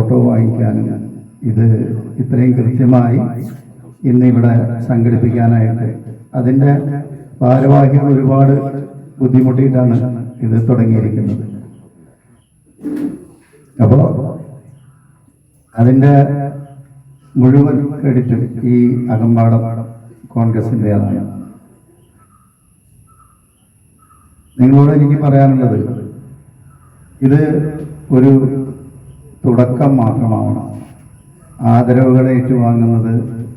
Photo വാങ്ങിക്കാനും ഇത് ഇത്രയും കൃത്യമായി ഇന്നിവിടെ സംഘടിപ്പിക്കാനായിട്ട് അതിൻ്റെ ഭാരവാഹികൾ ഒരുപാട് ബുദ്ധിമുട്ടിയിട്ടാണ് ഇത് തുടങ്ങിയിരിക്കുന്നത്. അപ്പോൾ അതിൻ്റെ മുഴുവൻ ക്രെഡിറ്റും ഈ അകമ്പാടം കോൺഗ്രസിൻ്റെതാണ്. നിങ്ങളോട് എനിക്ക് പറയാനുള്ളത്, ഇത് ഒരു തുടക്കം മാത്രമാവണം. ആദരവുകളെ ഏറ്റുവാങ്ങുന്നത്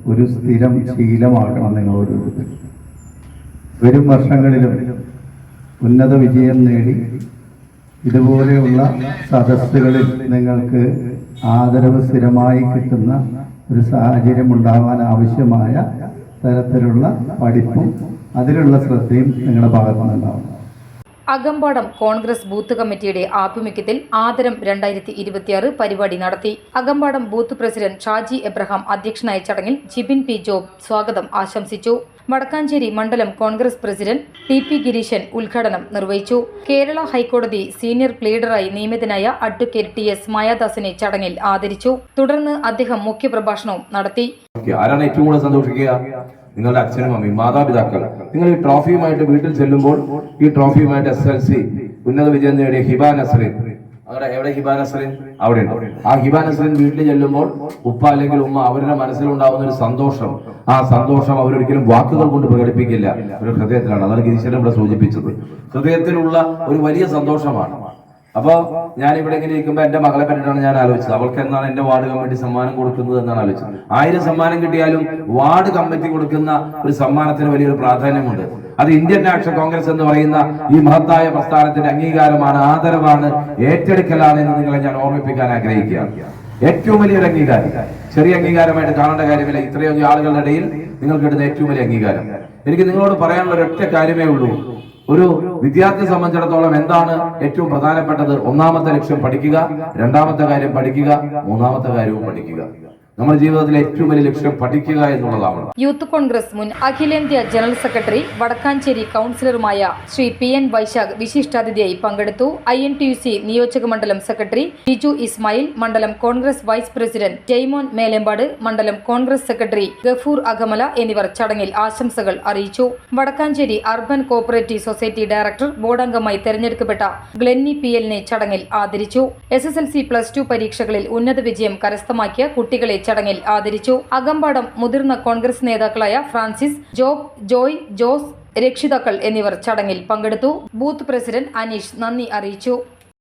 ഒരു സ്ഥിരം ശീലമാക്കണം. നിങ്ങളോട് വരും വർഷങ്ങളിലും ഉന്നത വിജയം നേടി ഇതുപോലെയുള്ള സദസ്സുകളിൽ നിങ്ങൾക്ക് ആദരവ് സ്ഥിരമായി കിട്ടുന്ന ഒരു സാഹചര്യം ഉണ്ടാവാൻ ആവശ്യമായ തരത്തിലുള്ള പഠിപ്പും അതിലുള്ള ശ്രദ്ധയും നിങ്ങളുടെ ഭാഗത്തുനിന്നുണ്ടാവണം. അകമ്പാടം കോൺഗ്രസ് ബൂത്ത് കമ്മിറ്റിയുടെ ആഭിമുഖ്യത്തിൽ ആദരം 2026 പരിപാടി നടത്തി. Akampadam booth president Shaji Abraham അധ്യക്ഷനായ ചടങ്ങിൽ ജിബിൻ പി ജോബ് സ്വാഗതം ആശംസിച്ചു. വടക്കാഞ്ചേരി മണ്ഡലം കോൺഗ്രസ് പ്രസിഡന്റ് ടി.പി. ഗിരീശൻ ഉദ്ഘാടനം നിർവഹിച്ചു. കേരള ഹൈക്കോടതി സീനിയർ പ്ലീഡറായി നിയമിതനായ അഡ്വക്കേറ്റ് ടി.എസ്. മായാദാസിനെ ചടങ്ങിൽ ആദരിച്ചു. തുടർന്ന് അദ്ദേഹം മുഖ്യപ്രഭാഷണവും നടത്തി. ആരാണ് ഏറ്റവും കൂടുതൽ സന്തോഷിക്കുക? നിങ്ങളുടെ അച്ഛനും അമ്മയും, മാതാപിതാക്കൾ. നിങ്ങൾ ഈ ട്രോഫിയുമായിട്ട് വീട്ടിൽ ചെല്ലുമ്പോൾ ഈ ട്രോഫിയുമായിട്ട് SLC ഉന്നത വിജയം നേടിയ ഹിബാ നസ്രീൻ, അവിടെ എവിടെ ഹിബാ നസ്രീൻ? അവിടെ ഉണ്ട്. ആ ഹിബാ നസ്രീൻ വീട്ടിൽ ചെല്ലുമ്പോൾ ഉപ്പ അല്ലെങ്കിൽ ഉമ്മ അവരുടെ മനസ്സിലുണ്ടാവുന്ന ഒരു സന്തോഷം, ആ സന്തോഷം അവരൊരിക്കലും വാക്കുകൾ കൊണ്ട് പ്രകടിപ്പിക്കില്ല, ഒരു ഹൃദയത്തിലാണ്. അതാണ് ഗിരീശൻ ഇവിടെ സൂചിപ്പിച്ചത്. ഹൃദയത്തിലുള്ള ഒരു വലിയ സന്തോഷമാണ്. അപ്പൊ ഞാൻ ഇവിടെ ഇങ്ങനെ ഇരിക്കുമ്പോൾ എന്റെ മകളെ പറ്റിയിട്ടാണ് ഞാൻ ആലോചിച്ചത്. അവൾക്ക് എന്നാണ് എന്റെ വാർഡ് കമ്മിറ്റി സമ്മാനം കൊടുക്കുന്നത് എന്നാണ് ആലോചിച്ചത്. 1000 സമ്മാനം കിട്ടിയാലും വാർഡ് കമ്മിറ്റി കൊടുക്കുന്ന ഒരു സമ്മാനത്തിന് വലിയൊരു പ്രാധാന്യമുണ്ട്. അത് ഇന്ത്യൻ നാഷണൽ കോൺഗ്രസ് എന്ന് പറയുന്ന ഈ മഹത്തായ പ്രസ്ഥാനത്തിന്റെ അംഗീകാരമാണ്, ആദരവാണ്, ഏറ്റെടുക്കലാണ് എന്ന് നിങ്ങളെ ഞാൻ ഓർമ്മിപ്പിക്കാൻ ആഗ്രഹിക്കുകയാണ്. ഏറ്റവും വലിയൊരു അംഗീകാരം, ചെറിയ അംഗീകാരമായിട്ട് കാണേണ്ട കാര്യമില്ല. ഇത്രയും ആളുകളുടെ ഇടയിൽ നിങ്ങൾക്ക് കിട്ടുന്ന ഏറ്റവും വലിയ അംഗീകാരം. എനിക്ക് നിങ്ങളോട് പറയാനുള്ള ഒരൊറ്റ കാര്യമേ ഉള്ളൂ. ഒരു വിദ്യാർത്ഥിയെ സംബന്ധിച്ചിടത്തോളം എന്താണ് ഏറ്റവും പ്രധാനപ്പെട്ടത്? ഒന്നാമത്തെ ലക്ഷ്യം പഠിക്കുക, രണ്ടാമത്തെ കാര്യം പഠിക്കുക, മൂന്നാമത്തെ കാര്യവും പഠിക്കുക. നമ്മുടെ ജീവിതത്തിലെ ഏറ്റവും വലിയ ലക്ഷ്യം പഠിക്കുക എന്നുള്ളതാണ്. യൂത്ത് കോൺഗ്രസ് മുൻ അഖിലേന്ത്യാ ജനറൽ സെക്രട്ടറി വടക്കാഞ്ചേരി കൌൺസിലറുമായ ശ്രീ P.N. വൈശാഖ് വിശിഷ്ടാതിഥിയായി പങ്കെടുത്തു. INTUC നിയോജക മണ്ഡലം സെക്രട്ടറി ബിജു ഇസ്മായിൽ, മണ്ഡലം Congress vice president Jaimon Melempad, മണ്ഡലം കോൺഗ്രസ് സെക്രട്ടറി ഗഫൂർ അഗമല എന്നിവർ ചടങ്ങിൽ ആശംസകൾ അറിയിച്ചു. Vadakkanchery urban cooperative society director ബോർഡംഗമായി തെരഞ്ഞെടുക്കപ്പെട്ട ഗ്ലെന്നി PL-നെ ചടങ്ങിൽ ആദരിച്ചു. SSLC +2 പരീക്ഷകളിൽ ഉന്നത വിജയം കരസ്ഥമാക്കിയ കുട്ടികളെ ചടങ്ങിൽ ആദരിച്ചു. അകമ്പാടം മുതിർന്ന കോൺഗ്രസ് നേതാക്കളായ ഫ്രാൻസിസ്, ജോബ്, ജോയ്, ജോസ്, രക്ഷിതാക്കൾ എന്നിവർ ചടങ്ങിൽ പങ്കെടുത്തു. ബൂത്ത് പ്രസിഡന്റ് അനീഷ് നന്ദി അറിയിച്ചു.